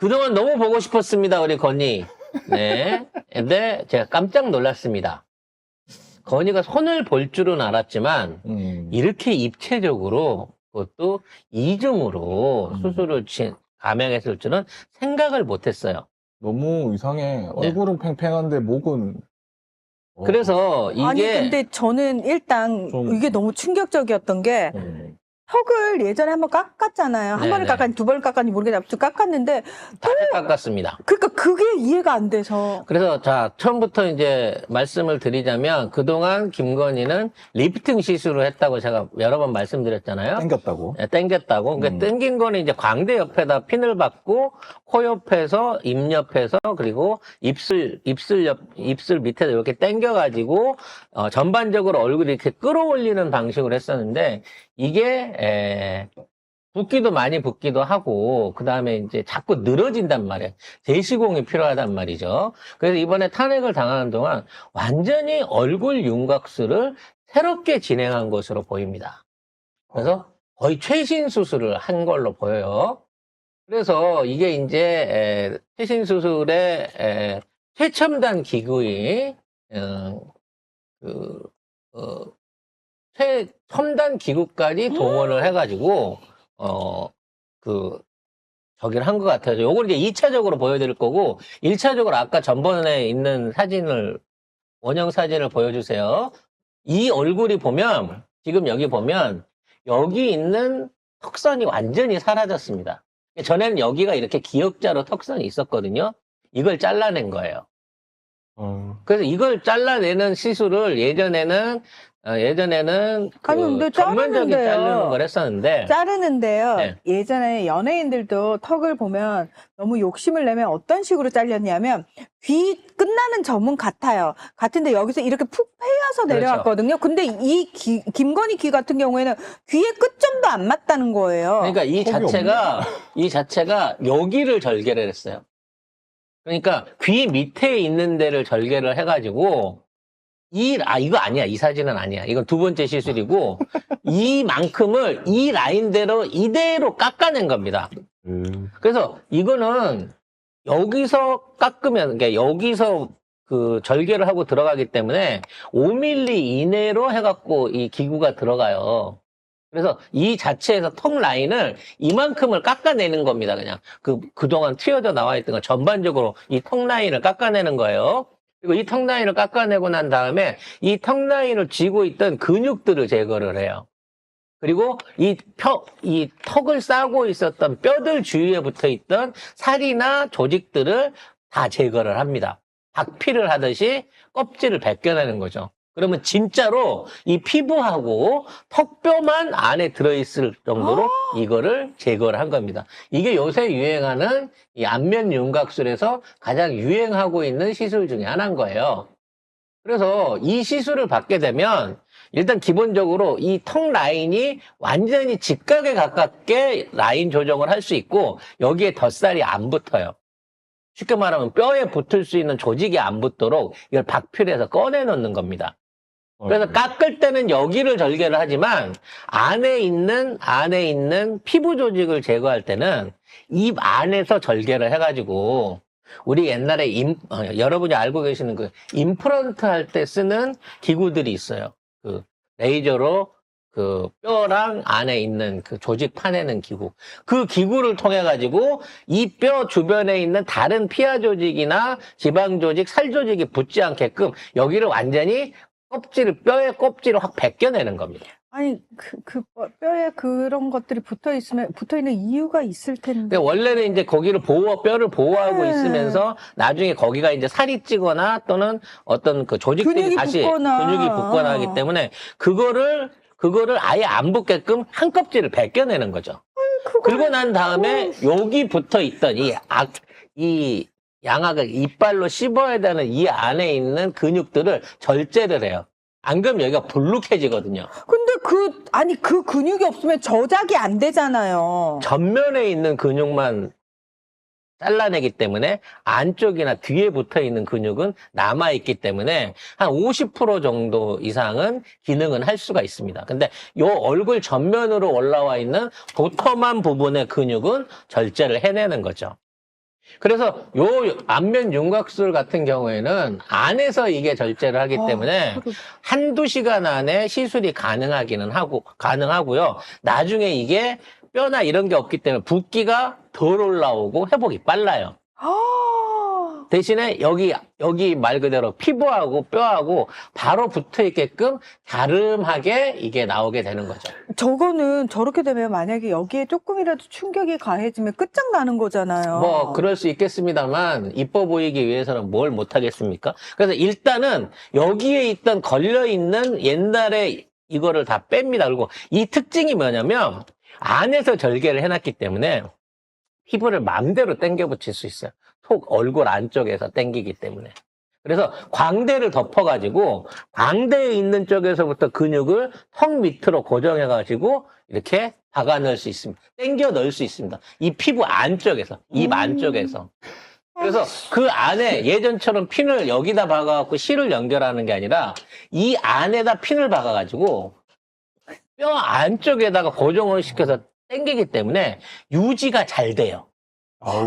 그동안 너무 보고 싶었습니다, 우리 건희. 네. 근데 제가 깜짝 놀랐습니다. 건희가 손을 볼 줄은 알았지만, 이렇게 입체적으로, 그것도 이중으로 수술을 감행했을 줄은 생각을 못 했어요. 너무 이상해. 네. 얼굴은 팽팽한데 목은 그래서 이게. 아니 근데 저는 일단 좀- 이게 너무 충격적이었던 게 턱을 예전에 한번 깎았잖아요. 한 네네. 번을 깎았는지 두 번을 깎았는지 모르겠는데 아무튼 깎았는데 다시 깎았습니다. 그러니까 그게 이해가 안 돼서 그래서 자, 처음부터 이제 말씀을 드리자면 그동안 김건희는 리프팅 시술을 했다고 제가 여러 번 말씀드렸잖아요. 땡겼다고. 네, 땡겼다고. 그러니까 땡긴 거는 이제 광대 옆에다 핀을 받고 코 옆에서 입 옆에서 그리고 입술 밑에서 이렇게 땡겨가지고 전반적으로 얼굴을 이렇게 끌어올리는 방식으로 했었는데 이게 붓기도 많이 붓기도 하고 그 다음에 이제 자꾸 늘어진단 말이에요. 재시공이 필요하단 말이죠. 그래서 이번에 탄핵을 당하는 동안 완전히 얼굴 윤곽술을 새롭게 진행한 것으로 보입니다. 그래서 거의 최신 수술을 한 걸로 보여요. 그래서 이게 이제 최신 수술의 최첨단 기구인 최첨단 기구까지 동원을 해가지고 저기를 한 것 같아요. 요걸 이제 2차적으로 보여드릴 거고 1차적으로 아까 전번에 있는 사진을 원형 사진을 보여주세요. 이 얼굴이 보면 지금 여기 보면 여기 있는 턱선이 완전히 사라졌습니다. 전에는 여기가 이렇게 기역자로 턱선이 있었거든요. 이걸 잘라낸 거예요. 그래서 이걸 잘라내는 시술을 예전에는 아니, 근데 전면적인 자르는데요. 자르는 걸 했었는데 자르는데요. 네. 예전에 연예인들도 턱을 보면 너무 욕심을 내면 어떤 식으로 잘렸냐면 귀 끝나는 점은 같아요. 같은데 여기서 이렇게 푹 패여서 그렇죠. 내려왔거든요. 근데 이 김건희 귀 같은 경우에는 귀의 끝점도 안 맞다는 거예요. 그러니까 이 자체가 여기를 절개를 했어요. 그러니까 귀 밑에 있는 데를 절개를 해가지고 이거 아니야. 이 사진은 아니야. 이건 두 번째 시술이고 이만큼을 이 라인대로 이대로 깎아낸 겁니다. 그래서 이거는 여기서 깎으면, 그러니까 여기서 그 절개를 하고 들어가기 때문에 5mm 이내로 해갖고 이 기구가 들어가요. 그래서 이 자체에서 턱 라인을 이만큼을 깎아내는 겁니다. 그냥 그동안 튀어져 나와 있던 거 전반적으로 이 턱 라인을 깎아내는 거예요. 그리고 이 턱 라인을 깎아내고 난 다음에 이 턱 라인을 쥐고 있던 근육들을 제거를 해요. 그리고 이 턱을 싸고 있었던 뼈들 주위에 붙어 있던 살이나 조직들을 다 제거를 합니다. 박피를 하듯이 껍질을 벗겨내는 거죠. 그러면 진짜로 이 피부하고 턱뼈만 안에 들어있을 정도로 이거를 제거를 한 겁니다. 이게 요새 유행하는 이 안면 윤곽술에서 가장 유행하고 있는 시술 중에 하나인 거예요. 그래서 이 시술을 받게 되면 일단 기본적으로 이 턱 라인이 완전히 직각에 가깝게 라인 조정을 할 수 있고 여기에 덧살이 안 붙어요. 쉽게 말하면 뼈에 붙을 수 있는 조직이 안 붙도록 이걸 박피를 해서 꺼내 놓는 겁니다. 그래서 깎을 때는 여기를 절개를 하지만 안에 있는 피부 조직을 제거할 때는 입 안에서 절개를 해가지고 우리 옛날에 여러분이 알고 계시는 그 임플란트 할 때 쓰는 기구들이 있어요. 그 레이저로 그 뼈랑 안에 있는 그 조직 파내는 기구. 그 기구를 통해 가지고 이 뼈 주변에 있는 다른 피하 조직이나 지방 조직, 살 조직이 붙지 않게끔 여기를 완전히 뼈의 껍질을 확 벗겨내는 겁니다. 아니 뼈에 그런 것들이 붙어 있는 이유가 있을 텐데. 원래는 이제 거기를 뼈를 보호하고 있으면서 나중에 거기가 이제 살이 찌거나 또는 어떤 그 조직들이 근육이 다시 붙거나. 근육이 붙거나 하기 때문에 그거를 아예 안 붙게끔 한 껍질을 벗겨내는 거죠. 그리고 난 다음에 여기 붙어 있던 이 양악을 이빨로 씹어야 되는 이 안에 있는 근육들을 절제를 해요. 안 그러면 여기가 불룩해지거든요. 근데 그 근육이 없으면 저작이 안 되잖아요. 전면에 있는 근육만 잘라내기 때문에 안쪽이나 뒤에 붙어 있는 근육은 남아있기 때문에 한 50% 정도 이상은 기능은 할 수가 있습니다. 근데 요 얼굴 전면으로 올라와 있는 도톰한 부분의 근육은 절제를 해내는 거죠. 그래서 요 안면 윤곽술 같은 경우에는 안에서 이게 절제를 하기 때문에 한두 시간 안에 시술이 가능하고요. 나중에 이게 뼈나 이런 게 없기 때문에 붓기가 덜 올라오고 회복이 빨라요. 대신에 여기 말 그대로 피부하고 뼈하고 바로 붙어 있게끔 갸름하게 이게 나오게 되는 거죠. 저거는 저렇게 되면 만약에 여기에 조금이라도 충격이 가해지면 끝장나는 거잖아요. 뭐 그럴 수 있겠습니다만 이뻐 보이기 위해서는 뭘 못하겠습니까? 그래서 일단은 여기에 있던 걸려있는 옛날에 이거를 다 뺍니다. 그리고 이 특징이 뭐냐면 안에서 절개를 해놨기 때문에 피부를 마음대로 당겨 붙일 수 있어요. 속 얼굴 안쪽에서 당기기 때문에. 그래서 광대를 덮어가지고 광대에 있는 쪽에서부터 근육을 턱 밑으로 고정해가지고 이렇게 박아 넣을 수 있습니다. 당겨 넣을 수 있습니다. 이 피부 안쪽에서, 입 안쪽에서. 그래서 그 안에 예전처럼 핀을 여기다 박아갖고 실을 연결하는 게 아니라 이 안에다 핀을 박아가지고 뼈 안쪽에다가 고정을 시켜서 당기기 때문에 유지가 잘 돼요.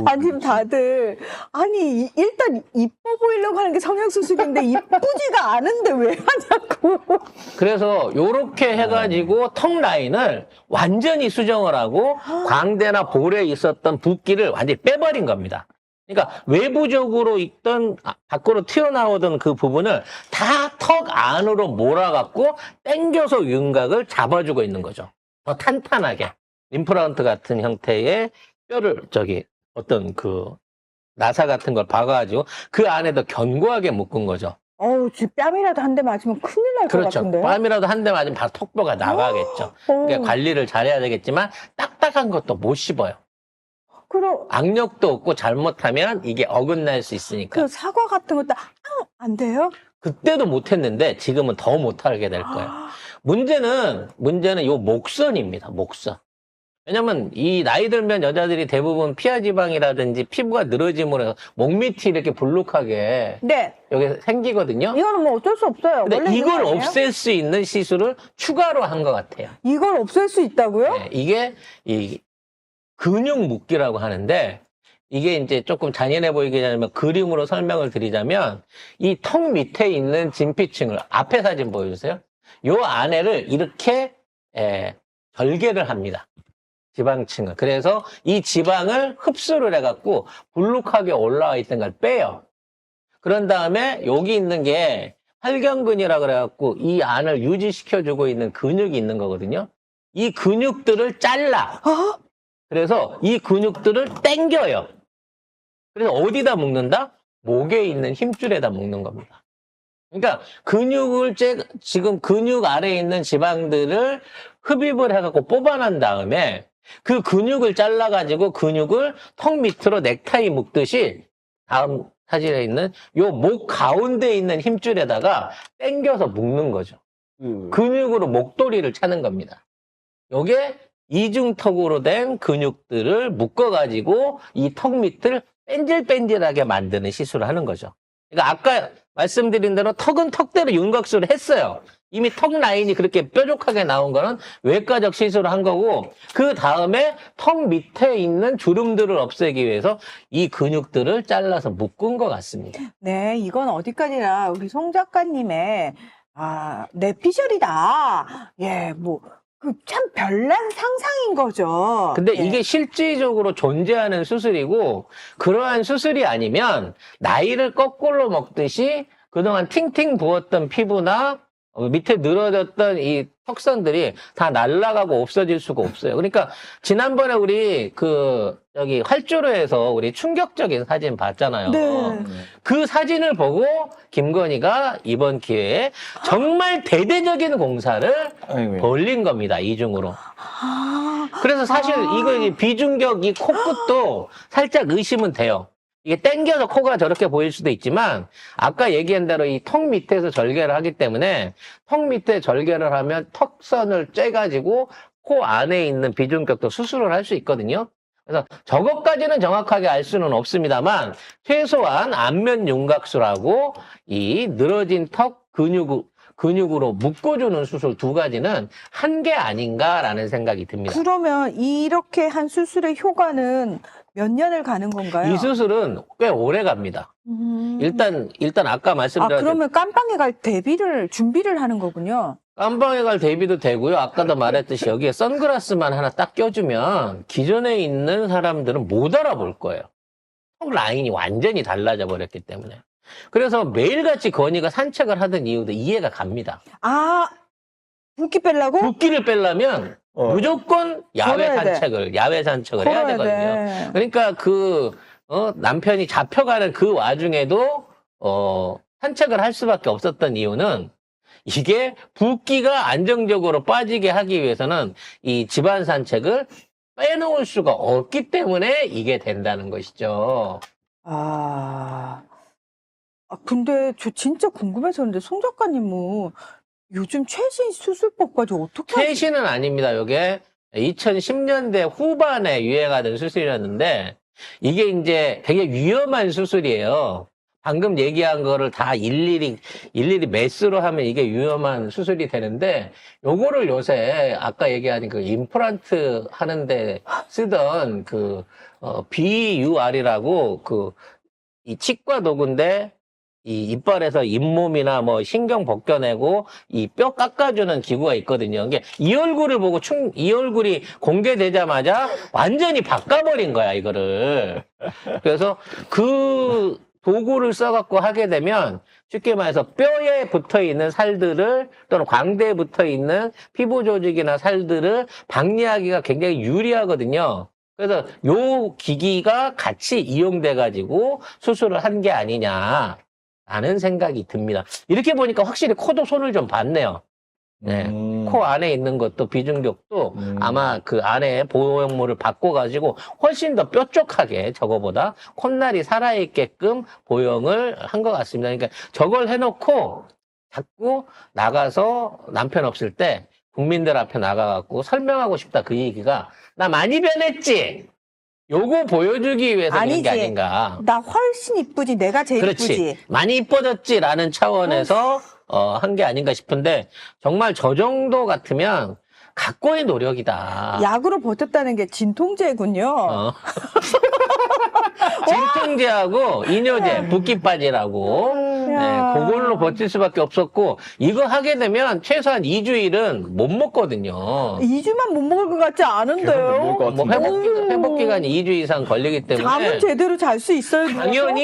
아니, 지금 다들, 아니, 일단 이뻐 보이려고 하는 게 성형수술인데, 이쁘지가 않은데 왜 하냐고. 그래서 요렇게 해가지고 턱 라인을 완전히 수정을 하고 광대나 볼에 있었던 붓기를 완전히 빼버린 겁니다. 그러니까 외부적으로 있던 밖으로 튀어나오던 그 부분을 다 턱 안으로 몰아갖고 당겨서 윤곽을 잡아주고 있는 거죠. 더 탄탄하게. 임플란트 같은 형태의 뼈를 어떤 그 나사 같은 걸 박아가지고 그 안에도 견고하게 묶은 거죠. 지금 뺨이라도 한 대 맞으면 큰일 날 것 그렇죠. 같은데. 뺨이라도 한 대 맞으면 바로 턱뼈가 나가겠죠. 그러니까 관리를 잘해야 되겠지만 딱딱한 것도 못 씹어요. 그럼 악력도 없고 잘못하면 이게 어긋날 수 있으니까. 그 사과 같은 것도 안 돼요? 그때도 못했는데 지금은 더 못하게 될 거예요. 문제는 요 목선입니다. 목선. 왜냐면 이 나이 들면 여자들이 대부분 피하 지방이라든지 피부가 늘어짐으로 해서 목 밑이 이렇게 불룩하게 네. 여기 생기거든요. 이거는 뭐 어쩔 수 없어요. 근데 원래 이걸 있는 거 아니에요? 없앨 수 있는 시술을 추가로 한 것 같아요. 이걸 없앨 수 있다고요? 네, 이게 이 근육 묶기라고 하는데 이게 이제 조금 잔인해 보이게 하면 그림으로 설명을 드리자면 이 턱 밑에 있는 진피층을 앞에 사진 보여주세요. 요 안에를 이렇게 절개를 합니다. 지방층을. 그래서 이 지방을 흡수를 해갖고 불룩하게 올라와 있던 걸 빼요. 그런 다음에 여기 있는 게 활경근이라 그래갖고 이 안을 유지시켜주고 있는 근육이 있는 거거든요. 이 근육들을 잘라. 그래서 이 근육들을 당겨요. 그래서 어디다 묶는다? 목에 있는 힘줄에다 묶는 겁니다. 그러니까 지금 근육 아래에 있는 지방들을 흡입을 해갖고 뽑아낸 다음에 그 근육을 잘라가지고 근육을 턱 밑으로 넥타이 묶듯이 다음 사진에 있는 요 목 가운데 있는 힘줄에다가 당겨서 묶는 거죠. 근육으로 목도리를 차는 겁니다. 요게 이중턱으로 된 근육들을 묶어가지고 이 턱 밑을 뺀질뺀질하게 만드는 시술을 하는 거죠. 그러니까 아까 말씀드린 대로 턱은 턱대로 윤곽술을 했어요. 이미 턱 라인이 그렇게 뾰족하게 나온 거는 외과적 시술을 한 거고 그 다음에 턱 밑에 있는 주름들을 없애기 위해서 이 근육들을 잘라서 묶은 것 같습니다. 네, 이건 어디까지나 우리 송 작가님의 뇌피셜이다. 예, 뭐 그 참 별난 상상인 거죠. 근데 예. 이게 실질적으로 존재하는 수술이고 그러한 수술이 아니면 나이를 거꾸로 먹듯이 그동안 팅팅 부었던 피부나 밑에 늘어졌던 이 턱선들이 다 날아가고 없어질 수가 없어요. 그러니까 지난번에 우리 여기 활주로에서 우리 충격적인 사진 봤잖아요. 네. 그 사진을 보고 김건희가 이번 기회에 정말 대대적인 공사를 아이고야. 벌린 겁니다. 이중으로. 그래서 사실 이거 비중격 이 코끝도 살짝 의심은 돼요. 이게 당겨서 코가 저렇게 보일 수도 있지만 아까 얘기한 대로 이 턱 밑에서 절개를 하기 때문에 턱 밑에 절개를 하면 턱선을 쬐가지고 코 안에 있는 비중격도 수술을 할 수 있거든요. 그래서 저것까지는 정확하게 알 수는 없습니다만 최소한 안면 윤곽술하고 이 늘어진 턱 근육으로 묶어주는 수술 두 가지는 한 게 아닌가라는 생각이 듭니다. 그러면 이렇게 한 수술의 효과는 몇 년을 가는 건가요? 이 수술은 꽤 오래 갑니다. 일단 아까 말씀드린 그러면 깜빵에 갈 준비를 하는 거군요. 깜방에 갈 대비도 되고요. 아까도 말했듯이 여기에 선글라스만 하나 딱 껴주면 기존에 있는 사람들은 못 알아볼 거예요. 턱 라인이 완전히 달라져 버렸기 때문에. 그래서 매일같이 건이가 산책을 하던 이유도 이해가 갑니다. 붓기 빼려고? 붓기를 빼려면 무조건 야외 걸어야 돼. 산책을 해야 걸어야 되거든요. 돼. 그러니까 남편이 잡혀가는 그 와중에도 산책을 할 수밖에 없었던 이유는 이게 붓기가 안정적으로 빠지게 하기 위해서는 이 집안 산책을 빼놓을 수가 없기 때문에 이게 된다는 것이죠. 근데 저 진짜 궁금해서는데 송 작가님은 요즘 최신 수술법까지 어떻게 최신은 아닙니다. 이게 2010년대 후반에 유행하던 수술이었는데 이게 이제 되게 위험한 수술이에요. 방금 얘기한 거를 다 일일이 메스로 하면 이게 위험한 수술이 되는데 요거를 요새 아까 얘기한 그 임플란트 하는데 쓰던 BUR이라고 이 치과 도구인데 이 이빨에서 잇몸이나 뭐 신경 벗겨내고 이 뼈 깎아주는 기구가 있거든요. 이게 이 얼굴을 보고 이 얼굴이 공개되자마자 완전히 바꿔버린 거야, 이거를. 그래서 그 도구를 써갖고 하게 되면 쉽게 말해서 뼈에 붙어 있는 살들을 또는 광대에 붙어 있는 피부 조직이나 살들을 박리하기가 굉장히 유리하거든요. 그래서 요 기기가 같이 이용돼가지고 수술을 한 게 아니냐. 라는 생각이 듭니다. 이렇게 보니까 확실히 코도 손을 좀 봤네요. 네. 코 안에 있는 것도 비중격도 아마 그 안에 보형물을 바꿔가지고 훨씬 더 뾰족하게 저거보다 콧날이 살아있게끔 보형을 한 것 같습니다. 그러니까 저걸 해놓고 자꾸 나가서 남편 없을 때 국민들 앞에 나가갖고 설명하고 싶다 그 얘기가 나 많이 변했지? 요거 보여주기 위해서 그런 게 아닌가. 나 훨씬 이쁘지. 내가 제일 그렇지. 이쁘지. 많이 이뻐졌지라는 차원에서 한 게 아닌가 싶은데 정말 저 정도 같으면 각고의 노력이다. 약으로 버텼다는 게 진통제군요. 진통제하고 이뇨제, 붓기빠지라고 그걸로 버틸 수밖에 없었고 이거 하게 되면 최소한 2주일은 못 먹거든요. 2주만 못 먹을 것 같지 않은데요? 뭐 회복 기간이 2주 이상 걸리기 때문에 잠은 제대로 잘 수 있어요. 누워서?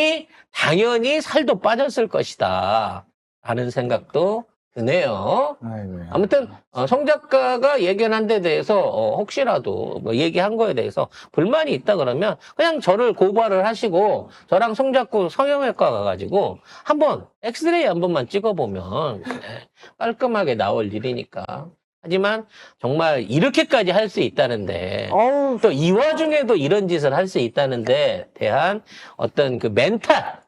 당연히 살도 빠졌을 것이다. 라는 생각도 드네요. 아이고야. 아무튼 송 작가가 얘기한 데 대해서 혹시라도 뭐 얘기한 거에 대해서 불만이 있다 그러면 그냥 저를 고발을 하시고 저랑 송 작가 성형외과 가가지고 한번 엑스레이 한 번만 찍어보면 깔끔하게 나올 일이니까. 하지만 정말 이렇게까지 할 수 있다는데 또 이 와중에도 이런 짓을 할 수 있다는데 대한 어떤 그 멘탈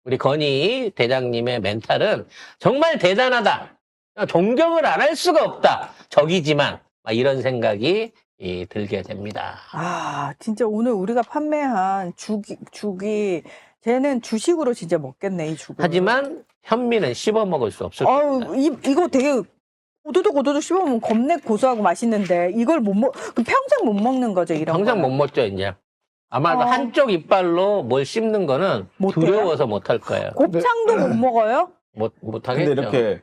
우리 건희 대장님의 멘탈은 정말 대단하다. 존경을 안 할 수가 없다. 적이지만 막 이런 생각이 들게 됩니다. 진짜 오늘 우리가 판매한 죽이 쟤는 주식으로 진짜 먹겠네, 이 죽을. 하지만 현미는 씹어 먹을 수 없을 겁니다. 이거 되게 오도독 씹어먹으면 겁내 고소하고 맛있는데 이걸 그럼 평생 못 먹는 거죠, 이런 평생 거. 못 먹죠, 이제. 아마 한쪽 이빨로 뭘 씹는 거는 두려워서 못 할 거예요. 곱창도 못 먹어요? 못 하겠죠. 근데 이렇게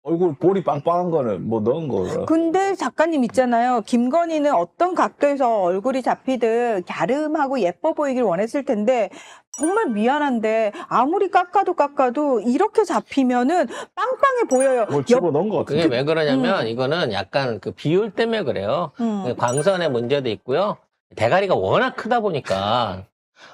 얼굴 볼이 빵빵한 거는 뭐 넣은 거라. 근데 작가님 있잖아요. 김건희는 어떤 각도에서 얼굴이 잡히든 갸름하고 예뻐 보이길 원했을 텐데 정말 미안한데 아무리 깎아도 이렇게 잡히면은 빵빵해 보여요. 뭘 집어넣은 거 같은데. 그게 왜 그러냐면 이거는 약간 그 비율 때문에 그래요. 광선의 문제도 있고요. 대가리가 워낙 크다 보니까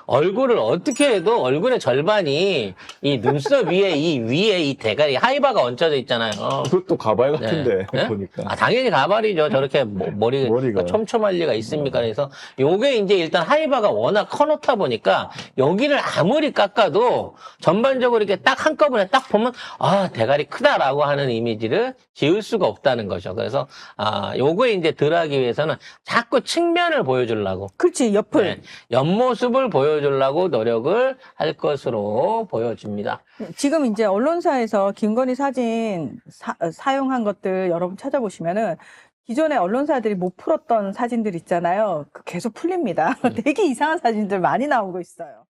얼굴을 어떻게 해도 얼굴의 절반이 이 눈썹 위에 이 대가리 하이바가 얹혀져 있잖아요. 그것도 가발 같은데 네? 보니까. 당연히 가발이죠. 저렇게 머리가 촘촘할 리가 있습니까? 그래서 요게 이제 일단 하이바가 워낙 커놓다 보니까 여기를 아무리 깎아도 전반적으로 이렇게 딱 한꺼번에 딱 보면 대가리 크다라고 하는 이미지를 지울 수가 없다는 거죠. 그래서 요거에 이제 덜하기 위해서는 자꾸 측면을 보여주려고. 그렇지, 옆을. 옆모습을 보여주려고 노력을 할 것으로 보여집니다. 지금 이제 언론사에서 김건희 사진 사용한 것들 여러분 찾아보시면은 기존의 언론사들이 못 풀었던 사진들 있잖아요. 그 계속 풀립니다. 되게 이상한 사진들 많이 나오고 있어요.